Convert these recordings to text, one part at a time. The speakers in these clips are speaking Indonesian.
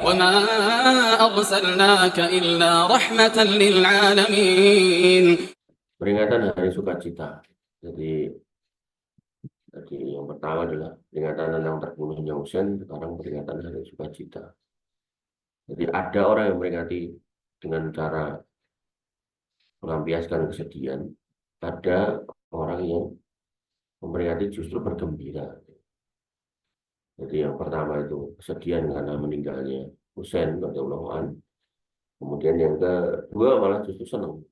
وما أرسلناك إلا رحمة للعالمين. Peringatan hari sukacita. Jadi yang pertama adalah peringatan tentang terbunuhnya Husain, sekarang peringatan hari sukacita. Jadi ada orang yang memperingati dengan cara melampiaskan kesedihan, ada orang yang memperingati justru bergembira. Jadi yang pertama itu kesedihan karena meninggalnya Husain radhiyallahu anhu. Kemudian yang kedua malah justru senang.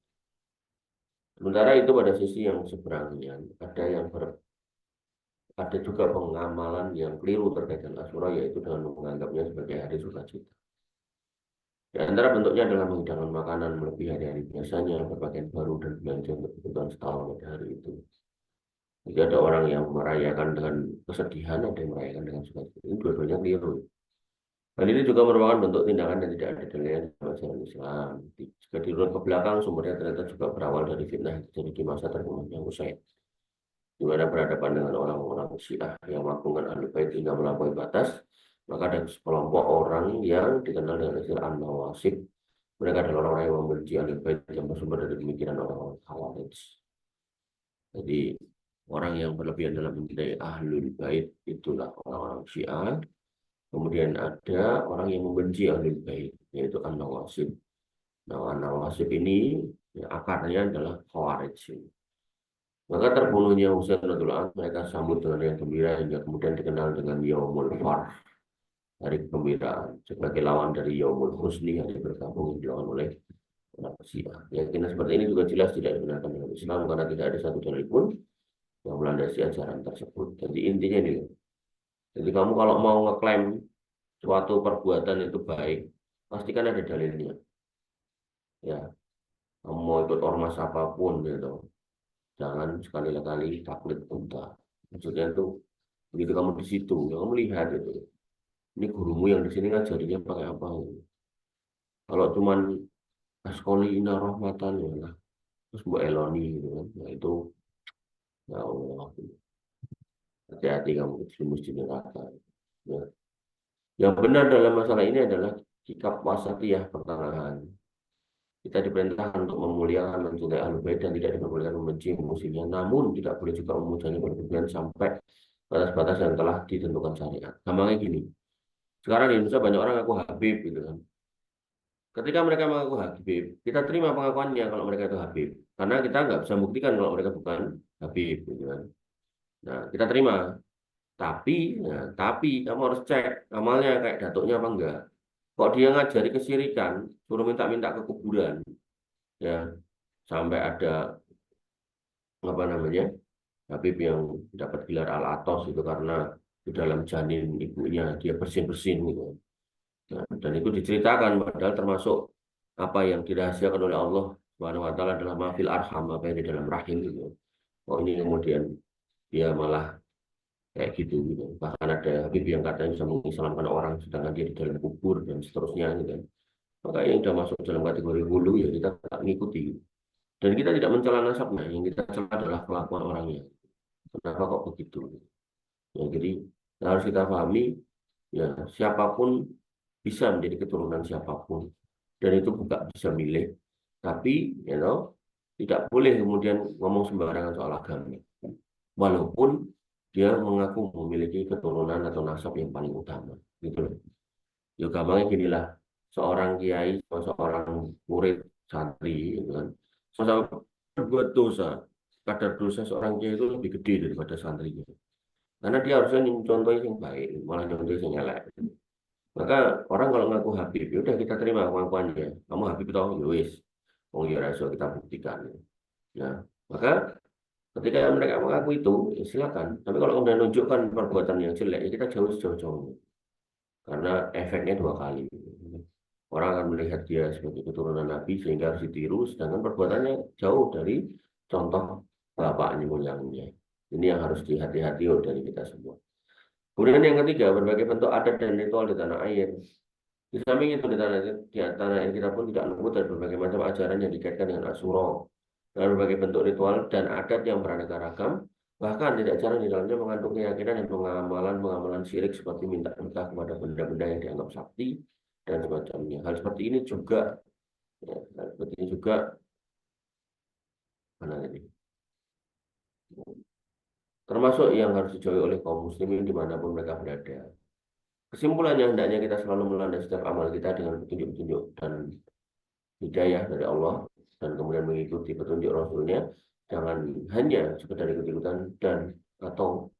Sementara itu pada sisi yang seberangnya ada juga pengamalan yang keliru terkait dengan Asyura, yaitu dengan menganggapnya sebagai hari sukacita. Di antara bentuknya adalah menghidangkan makanan melebihi hari-hari biasanya, berpakaian baru, dan belanja untuk kebutuhan setahun pada hari itu. Jadi ada orang yang merayakan dengan kesedihan, ada yang merayakan dengan sukacita. Ini dua-duanya keliru. Hal ini juga merupakan bentuk tindakan yang tidak ada dalilnya dalam ajaran Islam. Jika dirunut ke belakang, sumbernya ternyata juga berawal dari fitnah yang terjadi di masa terbunuhnya Husain, di mana berhadapan dengan orang-orang Syiah yang mengagungkan Ahlul Bait hingga melampaui batas. Maka ada sekelompok orang yang dikenal dengan istilah An-Nawasib. Mereka adalah orang-orang yang membenci Ahlul Bait yang bersumber dari pemikiran orang-orang Khawarij. Jadi orang yang berlebihan dalam mencintai Ahlul Bait itulah orang-orang Syiah. Kemudian ada orang yang membenci Ahlul Bait, yaitu An-Nawasib. Nah, An-Nawasib ini akarnya adalah Khawarij. Maka terbunuhnya Husain radhiyallahu anhu mereka sambut dengan yang gembira hingga kemudian dikenal dengan Yaumul Farh, hari kegembiraan, sebagai lawan dari Yaumul Husni, hari berkabung yang dilakukan oleh orang Syiah. Keyakinan seperti ini juga jelas tidak dibenarkan dalam Islam karena tidak ada satu dalil pun yang melandasi ajaran tersebut. Jadi intinya ini. Jadi kamu kalau mau ngeklaim suatu perbuatan itu baik, pastikan ada dalilnya. Ya, kamu mau ikut ormas apapun gitu, jangan sekali-kali taklid unta. Maksudnya itu begitu kamu di situ, kamu lihat itu. Ini gurumu yang di sini ngajarinya pakai apa? Kalau cuman askoli ina rahmatan ya lah, terus Bu Eloni gitu kan, nah itu ya Allah, hati-hati kamu terjerumus di neraka. Ya. Yang benar dalam masalah ini adalah sikap wasatiyah pertengahan. Kita diperintahkan untuk memuliakan mencintai Ahlul Bait dan tidak diperbolehkan membenci musuhnya. Namun tidak boleh juga memujanya berlebihan sampai batas-batas yang telah ditentukan syariat. Gampangnya gini. Sekarang di Indonesia banyak orang ngaku Habib gitu kan. Ketika mereka mengaku Habib, kita terima pengakuannya kalau mereka itu Habib. Karena kita nggak bisa membuktikan kalau mereka bukan Habib gitu kan. Nah, kita terima. Tapi kamu harus cek amalnya kayak datuknya apa enggak. Kok dia ngajari kesyirikan, suruh minta-minta ke kuburan, ya sampai ada apa namanya Habib yang dapat gelar Al-Atos itu karena di dalam janin ibunya dia bersin-bersin gitu. Nah, dan itu diceritakan padahal termasuk apa yang dirahasiakan oleh Allah Subhanahu wa taala adalah mafil arham, apa yang di dalam rahim gitu. Oh ini kemudian dia malah kayak gitu gitu. Bahkan ada Habib yang katanya bisa mengislamkan orang sedangkan dia di dalam kubur dan seterusnya gitu. Maka yang sudah masuk dalam kategori hulu ya kita tak mengikuti. Dan kita tidak mencela nasabnya, yang kita cela adalah kelakuan orangnya. Kenapa kok begitu? Ya, jadi harus kita pahami ya siapapun bisa menjadi keturunan siapapun dan itu bukan bisa milih. Tapi tidak boleh kemudian ngomong sembarangan soal agama. Walaupun dia mengaku memiliki keturunan atau nasab yang paling utama, gitu loh. Ya gampangnya ginilah, seorang kiai sama seorang murid santri, gitu kan, sama berbuat dosa, kadar dosa seorang kiai itu lebih gede daripada santrinya. Karena dia harusnya contohnya yang baik, malah contohnya yang elek. Maka orang kalau ngaku Habib, ya udah kita terima pengakuannya. Kamu Habib toh, ya wis. Oh ya kita buktikan. Nah, maka ketika mereka mengaku itu, ya silakan. Tapi kalau kemudian menunjukkan perbuatan yang jelek, ya kita jauh sejauh-jauhnya. Karena efeknya dua kali. Orang akan melihat dia sebagai keturunan Nabi sehingga harus ditiru, sedangkan perbuatannya jauh dari contoh bapaknya moyangnya. Ini yang harus dihati-hati dari kita semua. Kemudian yang ketiga, berbagai bentuk adat dan ritual di tanah air. Di samping itu di tanah air kita pun tidak luput dari berbagai macam ajaran yang dikaitkan dengan Asyura. Dengan berbagai bentuk ritual dan adat yang beraneka ragam, bahkan tidak jarang di dalamnya mengandung keyakinan dan pengamalan-pengamalan syirik seperti minta-minta kepada benda-benda yang dianggap sakti dan semacamnya. Hal seperti ini juga, ya, hal seperti ini juga mana ini? Termasuk yang harus dijauhi oleh kaum muslimin dimanapun mereka berada. Kesimpulannya, hendaknya kita selalu melandasi setiap amal kita dengan petunjuk-petunjuk dan hidayah dari Allah, dan kemudian mengikuti petunjuk Rasulnya. Jangan hanya sekedar ikut-ikutan dan atau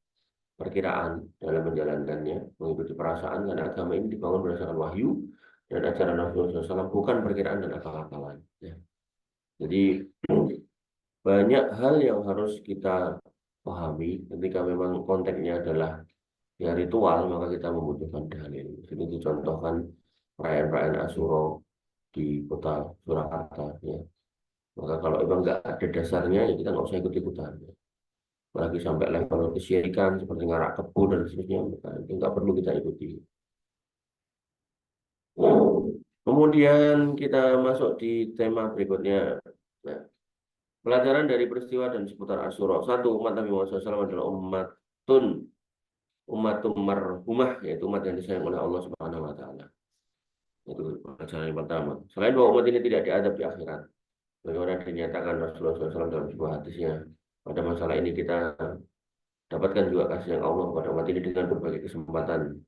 perkiraan dalam menjalankannya, mengikuti perasaan, karena agama ini dibangun berdasarkan wahyu dan ajaran Rasulullah SAW, bukan perkiraan dan akal-akalan. Ya. Jadi banyak hal yang harus kita pahami ketika memang konteksnya adalah ya ritual, maka kita membutuhkan dalil. Ini dicontohkan perayaan-perayaan Asyura di kota Surakarta. Ya. Maka kalau memang nggak ada dasarnya, ya kita nggak usah ikut-ikutan. Ya. Apalagi sampai level kesyirikan seperti ngarak kebo dan seterusnya, maka itu nggak perlu kita ikuti. Kemudian kita masuk di tema berikutnya. Nah, pelajaran dari peristiwa dan seputar Asyura. Satu, umat Nabi Muhammad SAW adalah umatum marhumah, yaitu umat yang disayang oleh Allah Subhanahu wa taala. Itu pelajaran yang pertama. Selain bahwa umat ini tidak diadab di akhirat, bagaimana dinyatakan Rasulullah SAW dalam sebuah hadisnya, pada masalah ini kita dapatkan juga kasih yang Allah kepada umat ini dengan berbagai kesempatan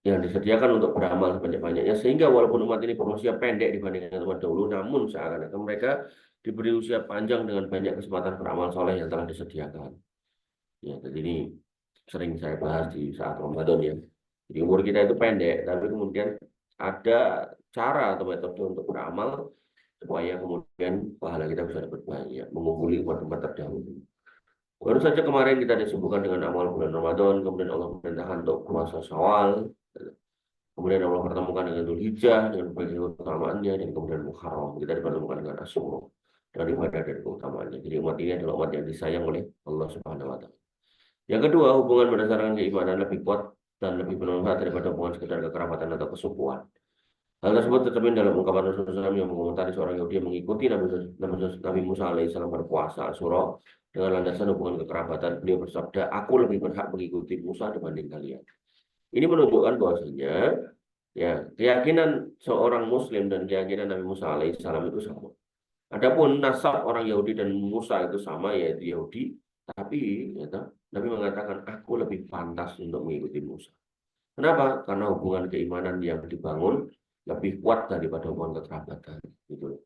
yang disediakan untuk beramal sebanyak-banyaknya, sehingga walaupun umat ini berusia pendek dibandingkan umat dahulu, namun seakan-akan mereka diberi usia panjang dengan banyak kesempatan beramal soleh yang telah disediakan. Ya, jadi ini sering saya bahas di saat Ramadan ya. Jadi umur kita itu pendek, tapi kemudian ada cara atau metode untuk beramal supaya kemudian pahala kita bisa dapat banyak, mengungguli umat-umat terdahulu. Baru saja kemarin kita disebutkan dengan amal bulan Ramadan, kemudian Allah perintahkan untuk puasa Syawal, kemudian Allah pertemukan dengan Dzulhijjah dengan berbagai keutamaannya, dan kemudian Muharram kita dipertemukan dengan Asyura dengan ibadah dan keutamaannya. Jadi umat ini adalah umat yang disayang oleh Allah Subhanahu wa taala. Yang kedua, hubungan berdasarkan keimanan lebih kuat dan lebih bermanfaat daripada hubungan sekedar kekerabatan atau kesukuan. Hal tersebut tercermin dalam ungkapan Rasulullah SAW yang mengomentari seorang Yahudi yang mengikuti Nabi Musa alaihissalam berpuasa Asyura dengan landasan hubungan kekerabatan. Beliau bersabda, aku lebih berhak mengikuti Musa dibanding kalian. Ini menunjukkan bahwasanya ya keyakinan seorang Muslim dan keyakinan Nabi Musa alaihissalam itu sama. Adapun nasab orang Yahudi dan Musa itu sama, yaitu Yahudi, tapi ya, Nabi mengatakan aku lebih pantas untuk mengikuti Musa. Kenapa? Karena hubungan keimanan yang dibangun lebih kuat daripada hubungan kekerabatan. Gitu.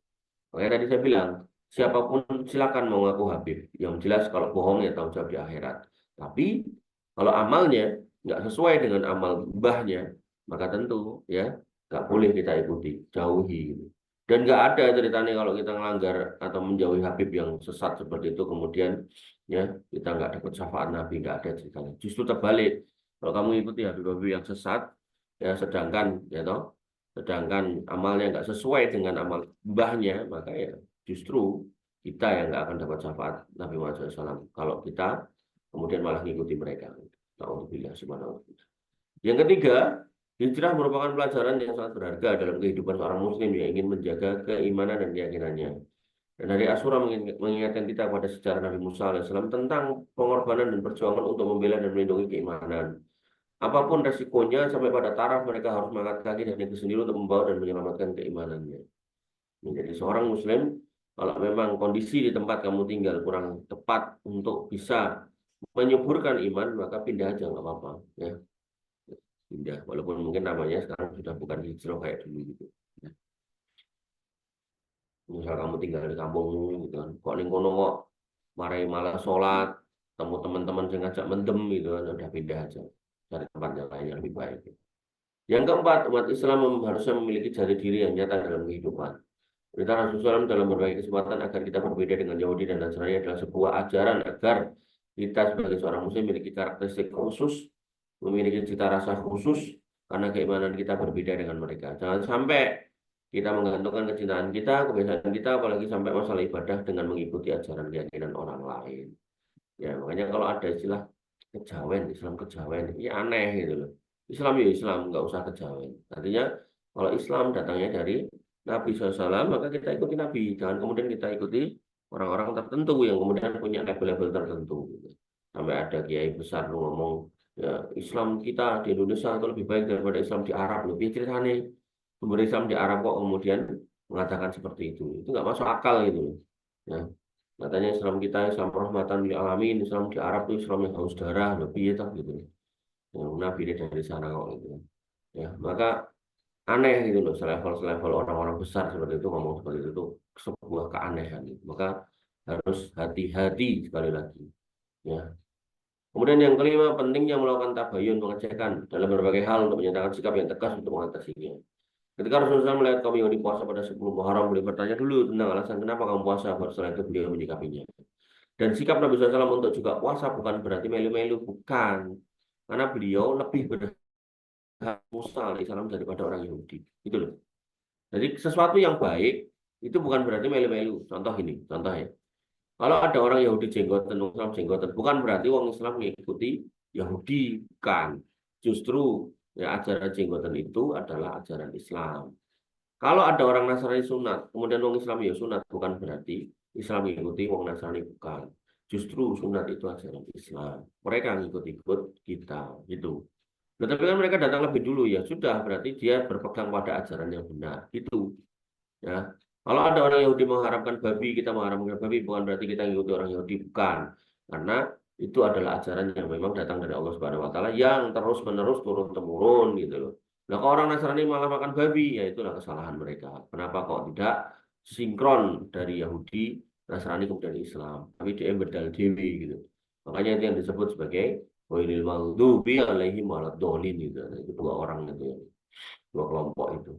Makanya tadi saya bilang, siapapun silakan mau ngaku Habib. Yang jelas kalau bohong ya tanggung jawab di akhirat. Tapi kalau amalnya nggak sesuai dengan amal mbahnya, maka tentu ya nggak boleh kita ikuti, jauhi. Gitu. Dan nggak ada ceritanya kalau kita melanggar atau menjauhi Habib yang sesat seperti itu, kemudian ya kita nggak dapat syafaat Nabi, nggak ada ceritanya. Justru terbalik, kalau kamu ikuti Habib-Habib yang sesat, ya sedangkan amalnya nggak sesuai dengan amal mbahnya, maka ya justru kita yang nggak akan dapat syafaat Nabi Muhammad SAW kalau kita kemudian malah mengikuti mereka. Alhamdulillah subhanahu wa ta'ala. Yang ketiga, hijrah merupakan pelajaran yang sangat berharga dalam kehidupan seorang muslim yang ingin menjaga keimanan dan keyakinannya. Dan hari Asyura mengingatkan kita pada sejarah Nabi Musa alaihissalam tentang pengorbanan dan perjuangan untuk membela dan melindungi keimanan. Apapun resikonya, sampai pada taraf mereka harus mengangkat kaki dan itu sendiri untuk membawa dan menyelamatkan keimanannya. Menjadi seorang muslim, kalau memang kondisi di tempat kamu tinggal kurang tepat untuk bisa menyuburkan iman, maka pindah aja, nggak apa-apa. Ya. Pindah, walaupun mungkin namanya sekarang sudah bukan hijrah kayak dulu gitu. Ya. Misal kamu tinggal di kampung gitu kan, kok lingkono kok marai malah sholat, temu teman-teman yang ngajak mendem gitu kan, udah pindah aja. Cari tempat yang lain yang lebih baik. Yang keempat, umat Islam harusnya memiliki jati diri yang nyata dalam kehidupan. Perintah Rasulullah SAW dalam berbagai kesempatan agar kita berbeda dengan Yahudi dan Nasrani adalah sebuah ajaran agar kita sebagai seorang muslim memiliki karakteristik khusus, memiliki cita rasa khusus, karena keimanan kita berbeda dengan mereka. Jangan sampai kita menggantungkan kecintaan kita, kebiasaan kita, apalagi sampai masalah ibadah dengan mengikuti ajaran keyakinan orang lain. Ya, makanya kalau ada istilah kejawen, Islam kejawen, ya aneh gitu loh. Islam ya Islam, nggak usah kejawen. Artinya kalau Islam datangnya dari Nabi SAW, maka kita ikuti Nabi. Jangan kemudian kita ikuti orang-orang tertentu yang kemudian punya label-label tertentu. Gitu. Sampai ada kiai besar ngomong ya Islam kita di Indonesia itu lebih baik daripada Islam di Arab, lebih ceritanya sumber Islam di Arab kok kemudian mengatakan seperti itu nggak masuk akal gitu. Ya, katanya Islam kita Islam rahmatan lil alamin, Islam di Arab itu Islam yang haus darah lebih itu gitu. Ya, Nabi ini dari sana kok gitu. Ya, maka aneh gitu loh, selevel orang-orang besar seperti itu ngomong seperti itu tuh sebuah keanehan gitu. Maka harus hati-hati sekali lagi. Ya. Kemudian yang kelima, pentingnya melakukan tabayun, pengecekan dalam berbagai hal untuk menyatakan sikap yang tegas untuk mengatasinya. Ketika Rasulullah melihat kaum Yahudi puasa pada 10 Muharram, beliau bertanya dulu tentang alasan kenapa kamu puasa, baru setelah itu beliau menyikapinya. Dan sikap Nabi SAW untuk juga puasa bukan berarti melu-melu, bukan. Karena beliau lebih berhak Musa alaihissalam daripada orang Yahudi. Gitu loh. Jadi sesuatu yang baik itu bukan berarti melu-melu. Contoh ini, contoh ya. Kalau ada orang Yahudi jenggotan, orang Islam jenggotan, bukan berarti orang Islam mengikuti Yahudi, bukan. Justru ya ajaran jenggotan itu adalah ajaran Islam. Kalau ada orang Nasrani sunat, kemudian orang Islam ya sunat, bukan berarti Islam mengikuti orang Nasrani, bukan. Justru sunat itu ajaran Islam. Mereka ngikut-ikut kita, gitu. Nah, tapi kan mereka datang lebih dulu ya sudah, berarti dia berpegang pada ajaran yang benar, gitu. Ya, kalau ada orang Yahudi mengharapkan babi, kita mengharapkan babi, bukan berarti kita ngikuti orang Yahudi, bukan. Karena itu adalah ajaran yang memang datang dari Allah Subhanahu Wa Taala yang terus-menerus turun-temurun gitu loh. Nah, kalau orang Nasrani malah makan babi, ya itulah kesalahan mereka. Kenapa kok tidak sinkron dari Yahudi, Nasrani kemudian Islam, tapi dia bedal dewi gitu. Makanya itu yang disebut sebagai Wailil maghdubi alaihim waladdallin gitu. Itu dua orang itu ya, dua kelompok itu.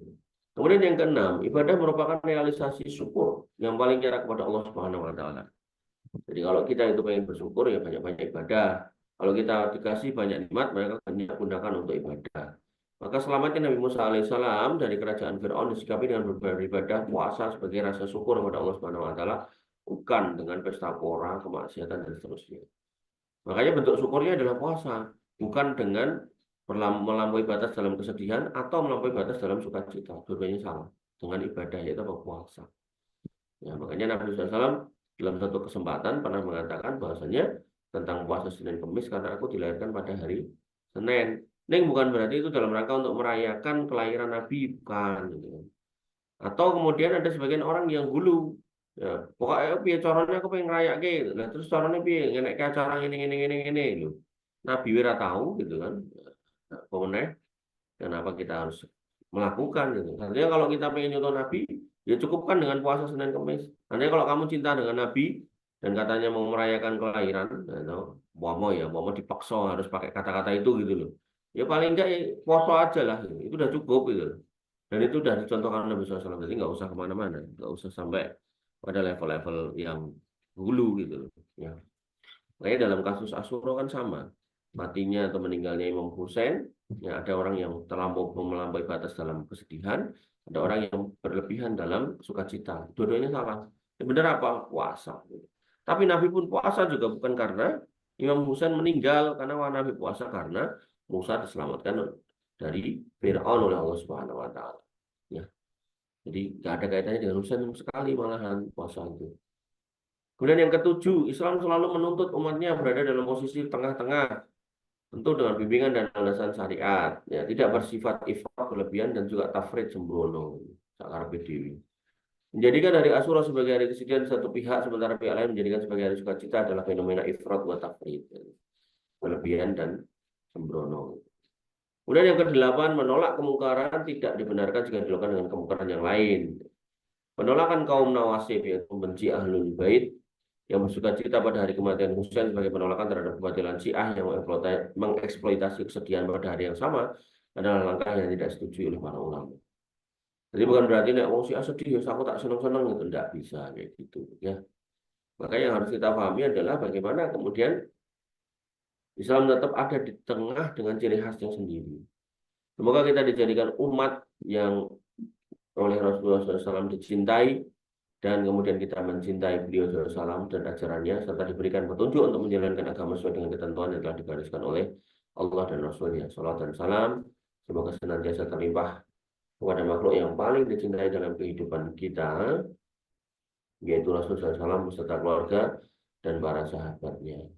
Kemudian yang keenam, ibadah merupakan realisasi syukur yang paling nyata kepada Allah Subhanahu Wa Taala. Jadi kalau kita itu pengen bersyukur ya banyak-banyak ibadah. Kalau kita dikasih banyak nikmat, mereka banyak gunakan untuk ibadah. Maka selamatnya Nabi Musa alaihissalam dari kerajaan Fir'aun disikapi dengan beribadah puasa sebagai rasa syukur kepada Allah Subhanahu Wa Taala, bukan dengan pesta pora, kemaksiatan dan seterusnya. Makanya bentuk syukurnya adalah puasa, bukan dengan melampaui batas dalam kesedihan atau melampaui batas dalam sukacita. Dua-duanya salah. Dengan ibadah yaitu puasa. Ya, makanya Nabi SAW dalam satu kesempatan pernah mengatakan bahwasanya tentang puasa Senin Kemis karena aku dilahirkan pada hari Senin. Ini bukan berarti itu dalam rangka untuk merayakan kelahiran Nabi, bukan. Gitu. Atau kemudian ada sebagian orang yang gulu. Ya, pokoknya piye caranya aku pengen ngerayak gitu. Nah, terus caranya piye ngenek ke acara ini lho. Nabi wira tahu gitu kan. Nah, kemudian kenapa kita harus melakukan gitu. Artinya kalau kita pengen nyontoh Nabi, ya cukupkan dengan puasa Senin Kemis. Artinya kalau kamu cinta dengan Nabi dan katanya mau merayakan kelahiran, mau dipaksa harus pakai kata-kata itu gitu loh. Ya paling enggak ya, puasa aja lah, gitu. Itu udah cukup gitu. Dan itu udah dicontohkan Nabi SAW. Jadi nggak usah kemana-mana, nggak usah sampai pada level-level yang hulu gitu loh. Ya. Makanya dalam kasus Asyura kan sama. Matinya atau meninggalnya Imam Hussein, ya ada orang yang melampaui batas dalam kesedihan, ada orang yang berlebihan dalam sukacita. Dua-duanya salah. Yang benar apa? Puasa. Tapi Nabi pun puasa juga bukan karena Imam Hussein meninggal, karena Nabi puasa karena Musa diselamatkan dari Fir'aun oleh Allah Subhanahu Wa Taala. Ya. Jadi nggak ada kaitannya dengan Hussein sekali malahan puasa itu. Kemudian yang ketujuh, Islam selalu menuntut umatnya berada dalam posisi tengah-tengah, tentu dengan bimbingan dan landasan syariat, ya tidak bersifat ifrat berlebihan dan juga tafrid sembrono, sakar dewi. Menjadikan hari Asyura sebagai hari kesedihan satu pihak, sementara pihak lain menjadikan sebagai hari sukacita adalah fenomena ifrat wa tafrid, berlebihan dan sembrono. Kemudian yang kedelapan, menolak kemungkaran tidak dibenarkan jika dilakukan dengan kemungkaran yang lain. Penolakan kaum Nawasib yang membenci Ahlul Bait yang bersukacita pada hari kematian Husain sebagai penolakan terhadap kebatilan Syiah yang mengeksploitasi kesedihan pada hari yang sama adalah langkah yang tidak disetujui oleh para ulama. Jadi bukan berarti nek wong Syiah sedih, aku tak seneng-seneng itu tidak bisa kayak gitu ya. Maka yang harus kita pahami adalah bagaimana kemudian Islam tetap ada di tengah dengan ciri khasnya sendiri. Semoga kita dijadikan umat yang oleh Rasulullah SAW dicintai, dan kemudian kita mencintai beliau SAW dan ajarannya, serta diberikan petunjuk untuk menjalankan agama sesuai dengan ketentuan yang telah digariskan oleh Allah dan Rasulnya. Salam dan salam semoga senantiasa terlimpah kepada makhluk yang paling dicintai dalam kehidupan kita, yaitu Rasulullah SAW beserta keluarga dan para sahabatnya.